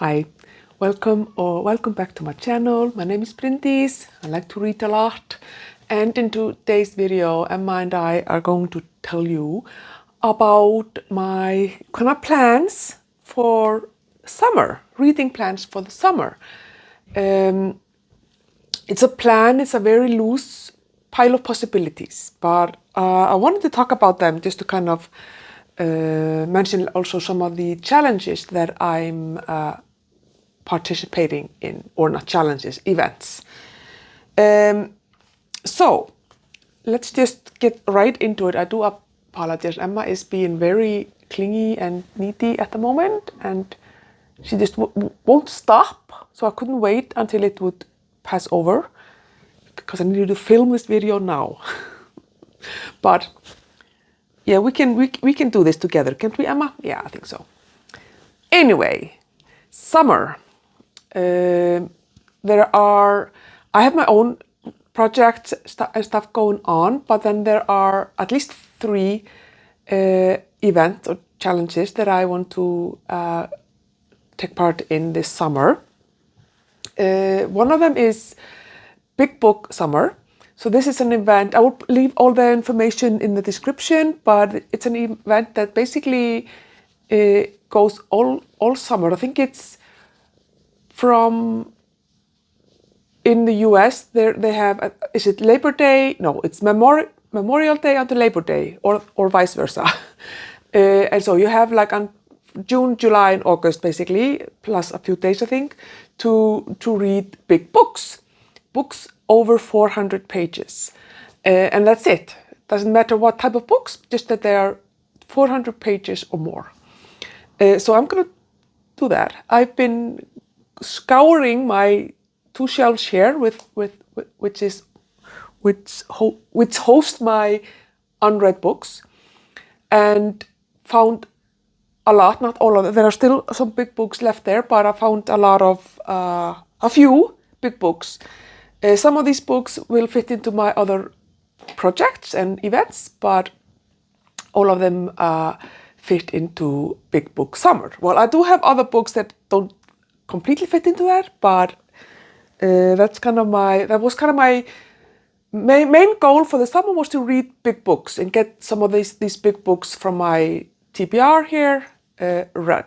Hi, welcome back to my channel. My name is Bryndís. I like to read a lot, and in today's video Emma and I are going to tell you about my kind of plans for summer, reading plans for the summer. It's a plan, it's a very loose pile of possibilities, but I wanted to talk about them just to kind of mention also some of the challenges that I'm participating in, or not challenges, events. So let's just get right into it. I do apologize. Emma is being very clingy and needy at the moment, and she just won't stop. So I couldn't wait until it would pass over because I needed to film this video now. But yeah, we can do this together, can't we, Emma? Yeah, I think so. Anyway, summer. I have my own projects and stuff going on, but then there are at least 3 events or challenges that I want to take part in this summer. One of them is Big Book Summer. So this is an event, I will leave all the information in the description, but it's an event that basically goes all summer. I think it's from in the US, they have, is it Labor Day? No, it's Memorial Day until Labor Day, or vice versa. And so you have like on June, July, and August, basically, plus a few days, I think, to read big books over 400 pages. And that's it. Doesn't matter what type of books, just that they are 400 pages or more. So I'm going to do that. I've been scouring my 2 shelves here which host my unread books, and found a lot, not all of them. There are still some big books left there, but I found a few big books. Some of these books will fit into my other projects and events, but all of them fit into Big Book Summer. Well, I do have other books that don't completely fit into that, but that was kind of my main goal for the summer, was to read big books and get some of these big books from my TBR here read.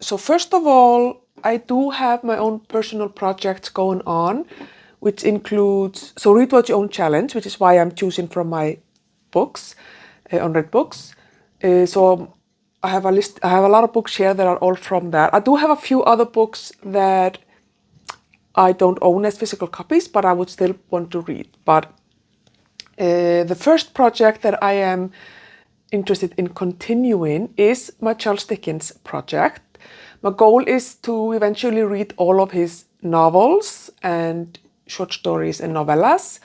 So first of all, I do have my own personal projects going on, which includes Read What You Own Challenge, which is why I'm choosing from my books, unread books. So I have a lot of books here that are all from that. I do have a few other books that I don't own as physical copies, but I would still want to read. But the first project that I am interested in continuing is my Charles Dickens project. My goal is to eventually read all of his novels and short stories and novellas.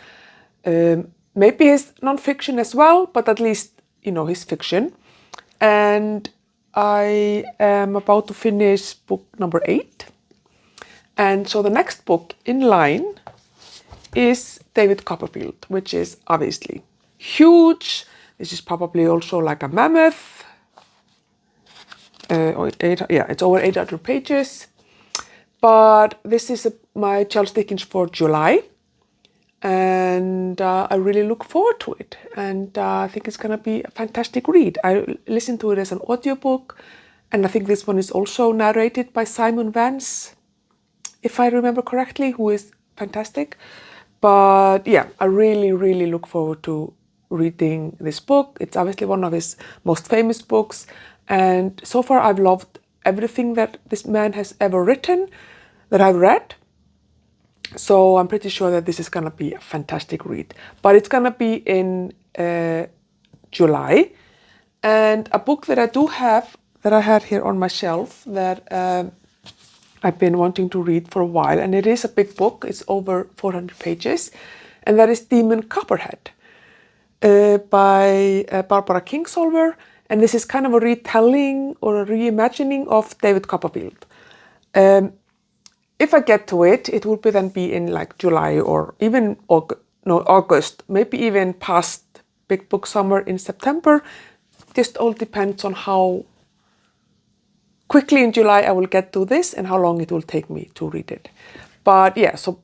Maybe his nonfiction as well, but at least, his fiction. And I am about to finish book number 8. And so the next book in line is David Copperfield, which is obviously huge. This is probably also like a mammoth. It's over 800 pages. But this is my Charles Dickens for July. And I really look forward to it. And I think it's going to be a fantastic read. I listened to it as an audiobook. And I think this one is also narrated by Simon Vance, if I remember correctly, who is fantastic. But yeah, I really, really look forward to reading this book. It's obviously one of his most famous books. And so far I've loved everything that this man has ever written, that I've read. So I'm pretty sure that this is going to be a fantastic read. But it's going to be in July. And a book that I do have, that I had here on my shelf, that I've been wanting to read for a while, and it is a big book. It's over 400 pages, and that is Demon Copperhead by Barbara Kingsolver. And this is kind of a retelling or a reimagining of David Copperfield. If I get to it, it will then be in like July or even August, maybe even past Big Book Summer in September. Just all depends on how quickly in July I will get to this and how long it will take me to read it. But yeah, so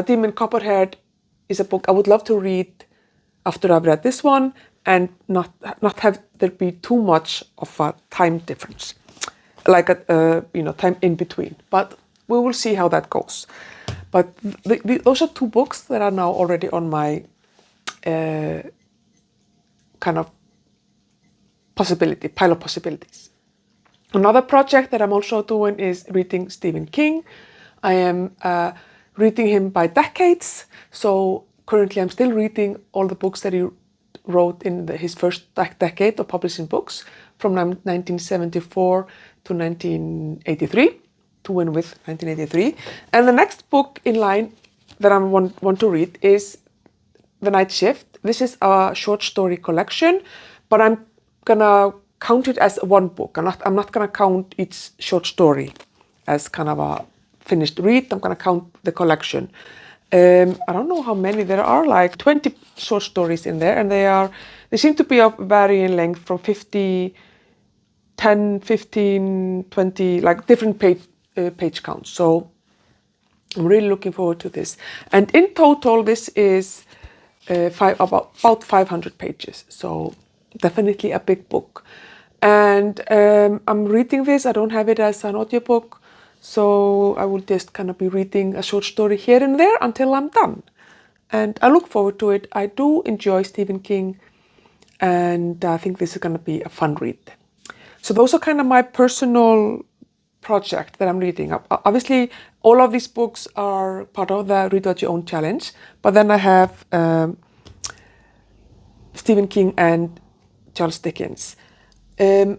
Demon Copperhead is a book I would love to read after I've read this one, and not have there be too much of a time difference, like a time in between. But we will see how that goes. But those are two books that are now already on my kind of pile of possibilities. Another project that I'm also doing is reading Stephen King. I am reading him by decades, so currently I'm still reading all the books that he wrote in his first decade of publishing books, from 1974 to 1983, to win with 1983. And the next book in line that I want to read is The Night Shift. This is a short story collection, but I'm gonna count it as one book. I'm not gonna count each short story as kind of a finished read. I'm gonna count the collection. I don't know how many there are, like 20 short stories in there, and they seem to be of varying length from 50, 10, 15, 20, like different page counts. So I'm really looking forward to this. And in total, this is about 500 pages. So definitely a big book. And I'm reading this. I don't have it as an audiobook. So I will just kind of be reading a short story here and there until I'm done. And I look forward to it. I do enjoy Stephen King, and I think this is going to be a fun read. So those are kind of my personal project that I'm reading. Obviously, all of these books are part of the Read What You Own challenge, but then I have Stephen King and Charles Dickens. I'm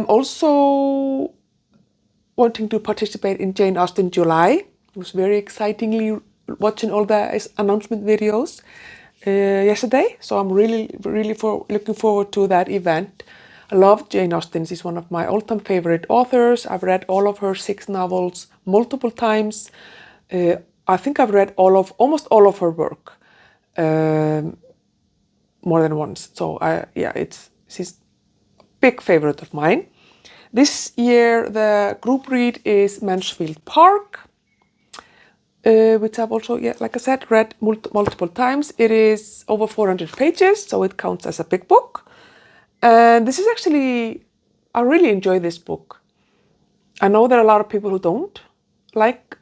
also wanting to participate in Jane Austen July. It was very excitingly watching all the announcement videos yesterday. So I'm really looking forward to that event. I love Jane Austen. She's one of my all-time favorite authors. I've read all of her 6 novels multiple times. I think I've read almost all of her work more than once. So she's a big favorite of mine. This year, the group read is Mansfield Park, which I've also, like I said, read multiple times. It is over 400 pages, so it counts as a big book. And this is actually, I really enjoy this book. I know there are a lot of people who don't like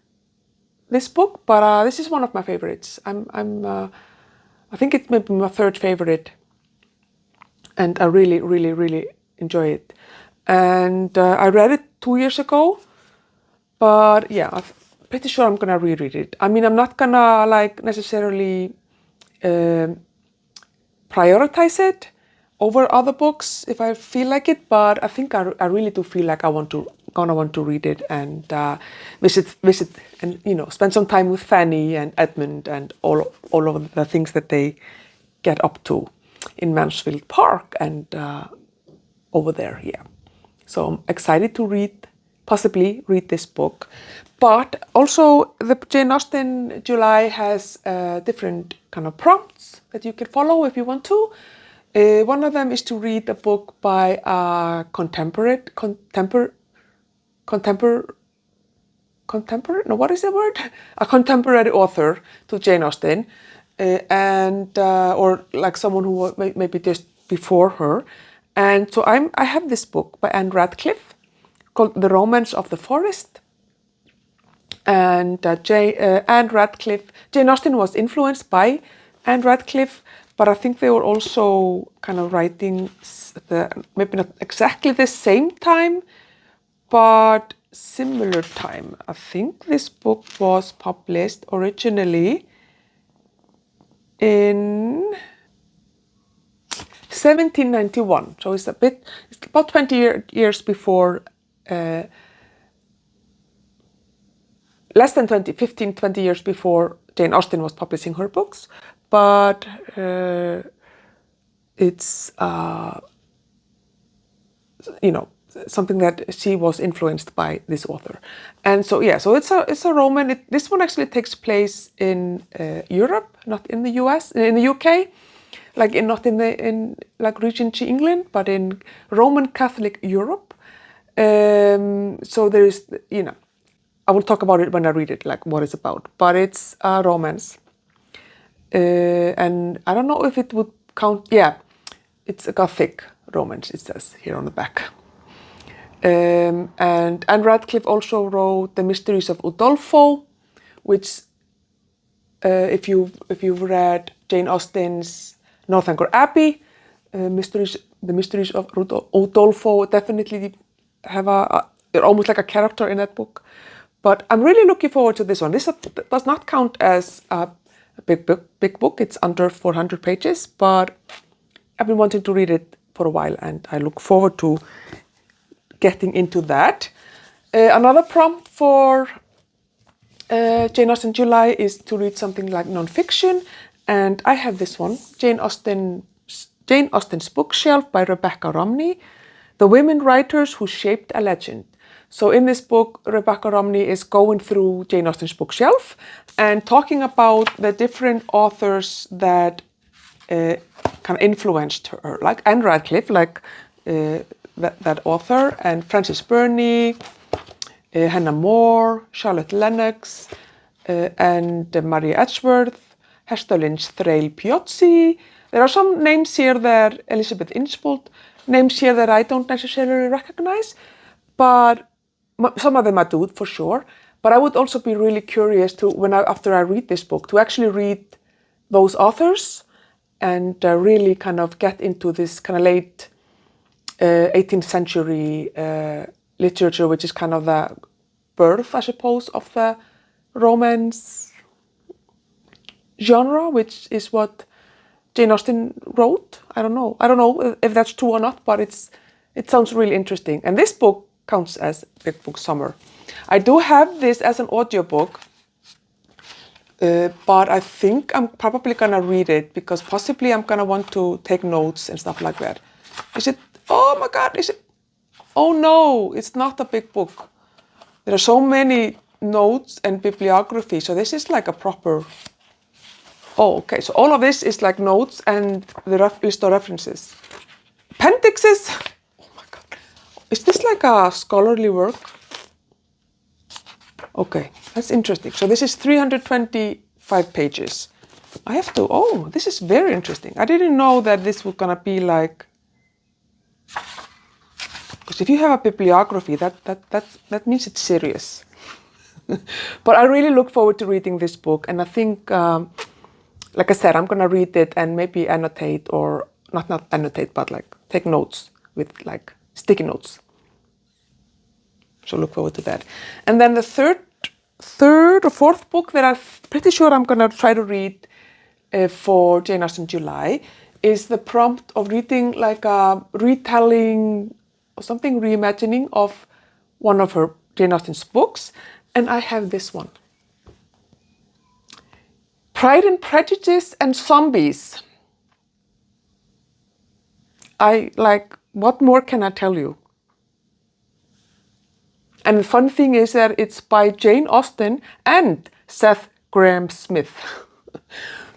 this book, but this is one of my favorites. I think it may be my 3rd favorite, and I really enjoy it. And I read it 2 years ago, but yeah, I'm pretty sure I'm gonna reread it. I mean, I'm not gonna necessarily prioritize it over other books if I feel like it, but I think I really do feel like gonna want to read it and visit and spend some time with Fanny and Edmund and all of the things that they get up to in Mansfield Park and over there. Yeah. So I'm excited to possibly read this book. But also the Jane Austen July has different kind of prompts that you can follow if you want to. One of them is to read a book by a contemporary, what is the word? A contemporary author to Jane Austen, or like someone who maybe just before her. And so I have this book by Anne Radcliffe called The Romance of the Forest. And Jane Austen was influenced by Anne Radcliffe, but I think they were also kind of writing maybe not exactly the same time, but similar time. I think this book was published originally in 1791, so it's about 20 years before, less than 20, 15, 20 years before Jane Austen was publishing her books, but it's something that she was influenced by this author. And so so it's a Roman. This one actually takes place in Europe, not in the US, in the UK. Not in Regency England, but in Roman Catholic Europe. So there is, I will talk about it when I read it, like what it's about. But it's a romance. And I don't know if it would count. Yeah, it's a gothic romance, it says here on the back. And Anne Radcliffe also wrote The Mysteries of Udolpho, which if you've read Jane Austen's Northanger Abbey, the Mysteries of Udolpho definitely have they're almost like a character in that book. But I'm really looking forward to this one. This does not count as a big book. It's under 400 pages, but I've been wanting to read it for a while, and I look forward to getting into that. Another prompt for Jane Austen July is to read something like non-fiction, and I have this one, Jane Austen's Bookshelf by Rebecca Romney, The Women Writers Who Shaped a Legend. So in this book, Rebecca Romney is going through Jane Austen's bookshelf and talking about the different authors that kind of influenced her, like Anne Radcliffe, like that author, and Frances Burney, Hannah More, Charlotte Lennox, and Maria Edgeworth, Hester Lynch Thrale Piozzi. There are some names here that Elizabeth Inchbold, names here that I don't necessarily recognize, but some of them I do for sure. But I would also be really curious to, after I read this book, to actually read those authors and really kind of get into this kind of late 18th century literature, which is kind of the birth, I suppose, of the romance genre, which is what Jane Austen wrote. I don't know if that's true or not, but it sounds really interesting. And this book counts as Big Book Summer. I do have this as an audiobook, but I think I'm probably gonna read it because possibly I'm gonna want to take notes and stuff like that. Is it? Oh my God! Is it? Oh no! It's not a big book. There are so many notes and bibliography. So this is like a proper. Oh, okay. So all of this is like notes and the list of references. Appendixes. Is this like a scholarly work? Okay, that's interesting. So this is 325 pages. This is very interesting. I didn't know that this was gonna be like, because if you have a bibliography, that means it's serious. But I really look forward to reading this book, and I think, like I said, I'm gonna read it and maybe annotate, or not annotate, but like take notes with like sticky notes. So look forward to that. And then the third or fourth book that I'm pretty sure I'm gonna try to read for Jane Austen July is the prompt of reading like a retelling or something, reimagining of one of her Jane Austen's books. And I have this one. Pride and Prejudice and Zombies. What more can I tell you? And the fun thing is that it's by Jane Austen and Seth Grahame-Smith.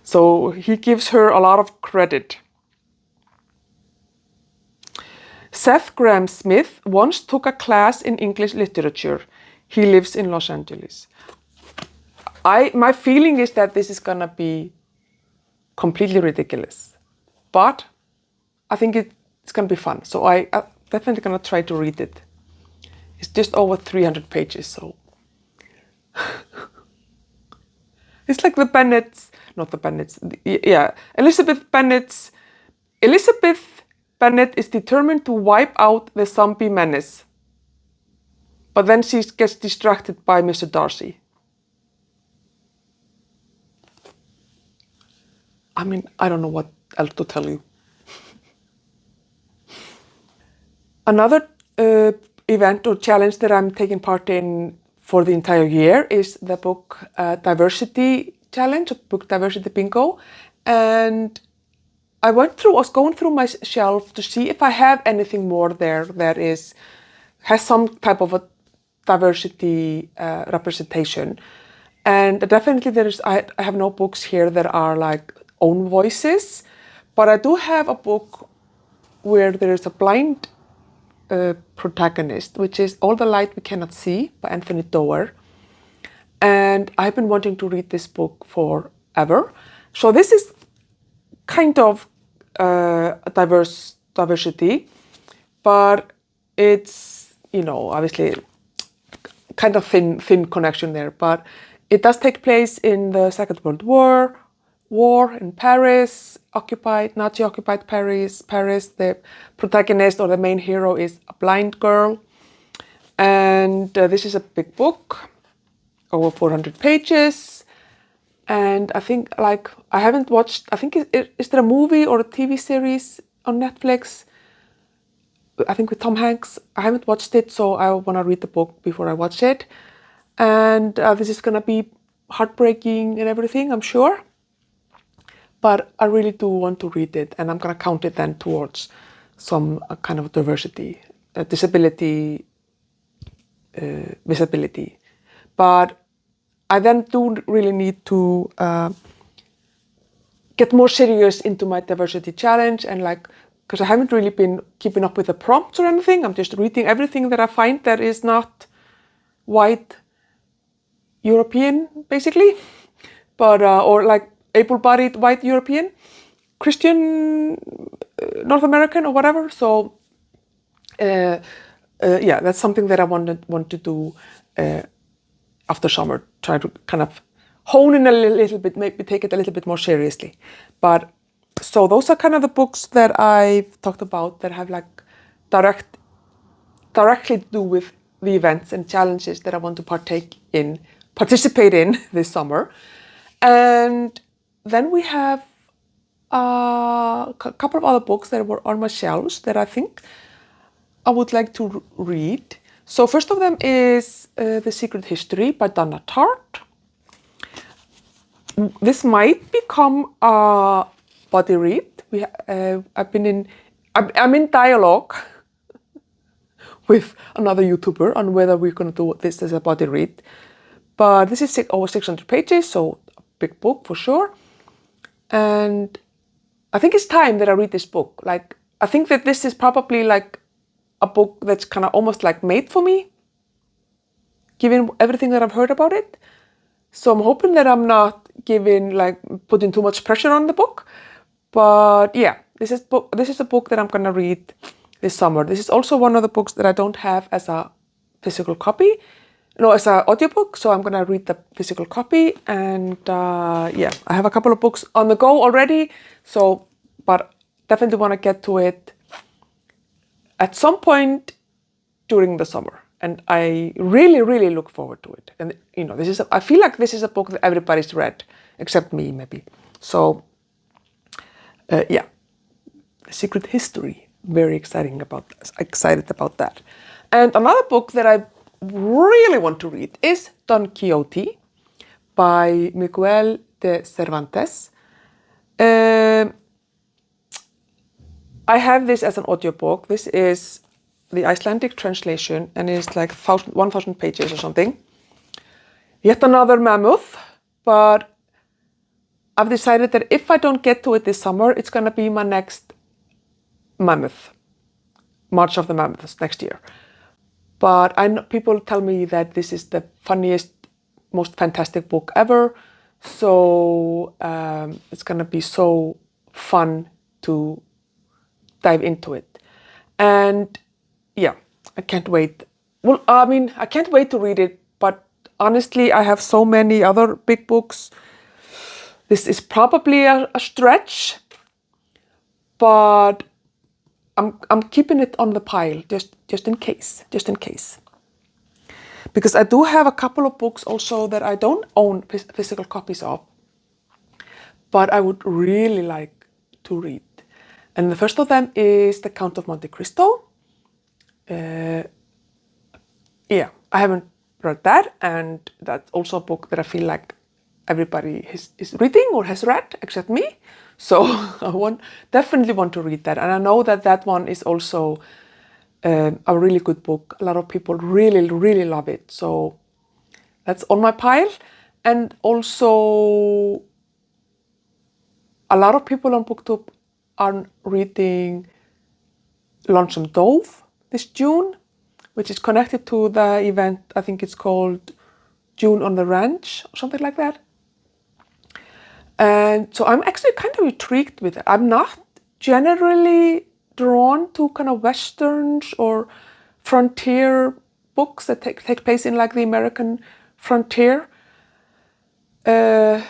So he gives her a lot of credit. Seth Grahame-Smith once took a class in English literature. He lives in Los Angeles. My feeling is that this is gonna be completely ridiculous, but I think it's gonna be fun. So I'm definitely gonna try to read it. It's just over 300 pages, so. It's like Elizabeth Bennet is determined to wipe out the zombie menace, but then she gets distracted by Mr. Darcy. I mean, I don't know what else to tell you. Another event or challenge that I'm taking part in for the entire year is the book diversity challenge, book diversity bingo. And I was going through my shelf to see if I have anything more there that has some type of a diversity representation. And definitely I have no books here that are like own voices, but I do have a book where there is a blind protagonist, which is All the Light We Cannot See by Anthony Doerr. And I've been wanting to read this book forever. So this is kind of a diversity, but it's, obviously kind of thin connection there. But it does take place in the Second World War in Paris, Nazi-occupied Paris. The protagonist or the main hero is a blind girl. And this is a big book, over 400 pages. And I think, I haven't watched, I think, is there a movie or a TV series on Netflix? I think with Tom Hanks. I haven't watched it, so I want to read the book before I watch it. And this is going to be heartbreaking and everything, I'm sure. But I really do want to read it, and I'm going to count it then towards some kind of diversity, disability, visibility. But I then do really need to get more serious into my diversity challenge, and because I haven't really been keeping up with the prompts or anything. I'm just reading everything that I find that is not white European, basically, but or able-bodied white European, Christian, North American or whatever. So yeah, that's something that I want to do after summer. Try to kind of hone in a little bit, maybe take it a little bit more seriously. But so those are kind of the books that I've talked about that have directly to do with the events and challenges that I want to participate in this summer. And then we have a couple of other books that were on my shelves that I think I would like to read. So first of them is The Secret History by Donna Tartt. This might become a body read. I'm in dialogue with another YouTuber on whether we're going to do this as a body read. But this is over 600 pages, so a big book for sure. And I think it's time that I read this book. I think that this is probably a book that's kind of almost made for me, given everything that I've heard about it. So I'm hoping that I'm not putting too much pressure on the book. But yeah, this is a book that I'm going to read this summer. This is also one of the books that I don't have as a physical copy. No, as an audiobook, so I'm going to read the physical copy. And yeah, I have a couple of books on the go already, but definitely want to get to it at some point during the summer. And I really, really look forward to it. And I feel like this is a book that everybody's read, except me maybe. So yeah, The Secret History, very excited about that. And another book that I really want to read is Don Quixote by Miguel de Cervantes. I have this as an audiobook. This is the Icelandic translation, and it's 1,000 pages or something. Yet another mammoth, but I've decided that if I don't get to it this summer, it's going to be my next mammoth, March of the Mammoths next year. But I know people tell me that this is the funniest, most fantastic book ever. So it's going to be so fun to dive into it. And yeah, I can't wait. Well, I can't wait to read it, but honestly, I have so many other big books. This is probably a stretch, but I'm keeping it on the pile just in case. Because I do have a couple of books also that I don't own physical copies of, but I would really like to read. And the first of them is The Count of Monte Cristo. Yeah, I haven't read that, and that's also a book that I feel like everybody is reading or has read except me. So I definitely want to read that. And I know that one is also a really good book. A lot of people really, really love it. So that's on my pile. And also a lot of people on BookTube are reading Lonesome Dove this June, which is connected to the event. I think it's called June on the Ranch or something like that. And so I'm actually kind of intrigued with it. I'm not generally drawn to kind of westerns or frontier books that take place in like the American frontier. But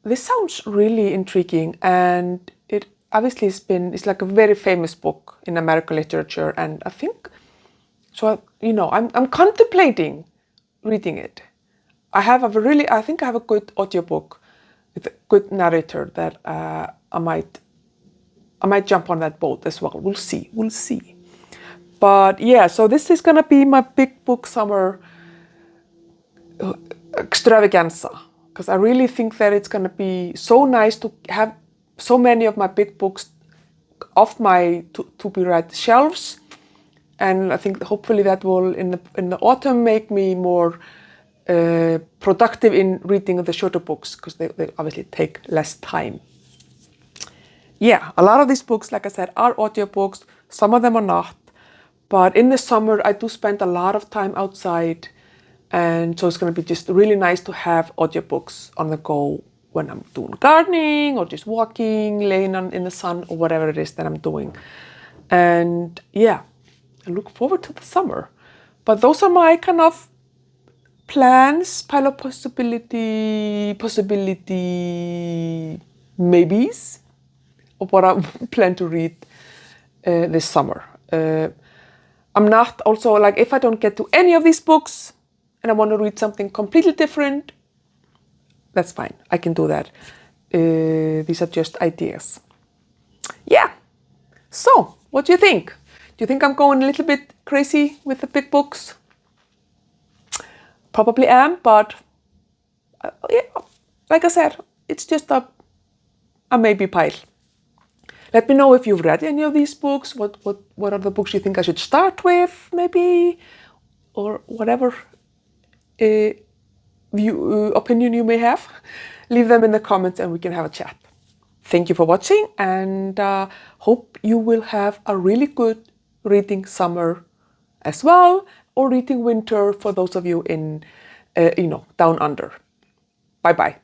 this sounds really intriguing, and it obviously it's like a very famous book in American literature, and I think so. I'm contemplating reading it. I think I have a good audiobook with a good narrator that I might jump on that boat as well. We'll see. But yeah, so this is gonna be my big book summer extravaganza, because I really think that it's gonna be so nice to have so many of my big books off my to be read shelves, and I think hopefully that will in the autumn make me more productive in reading the shorter books, because they obviously take less time. Yeah, a lot of these books, like I said, are audiobooks. Some of them are not. But in the summer, I do spend a lot of time outside. And so it's going to be just really nice to have audiobooks on the go when I'm doing gardening or just walking, laying in the sun, or whatever it is that I'm doing. And yeah, I look forward to the summer. But those are my kind of plans, pile of possibility maybes of what I plan to read this summer. I'm not also like, if I don't get to any of these books and I want to read something completely different, that's fine. I can do that. These are just ideas. Yeah. So, what do you think? Do you think I'm going a little bit crazy with the big books? Probably am, but yeah, like I said, it's just a maybe pile. Let me know if you've read any of these books. What are the books you think I should start with, maybe, or whatever opinion you may have. Leave them in the comments and we can have a chat. Thank you for watching, and hope you will have a really good reading summer as well, or reading winter for those of you in, down under. Bye-bye.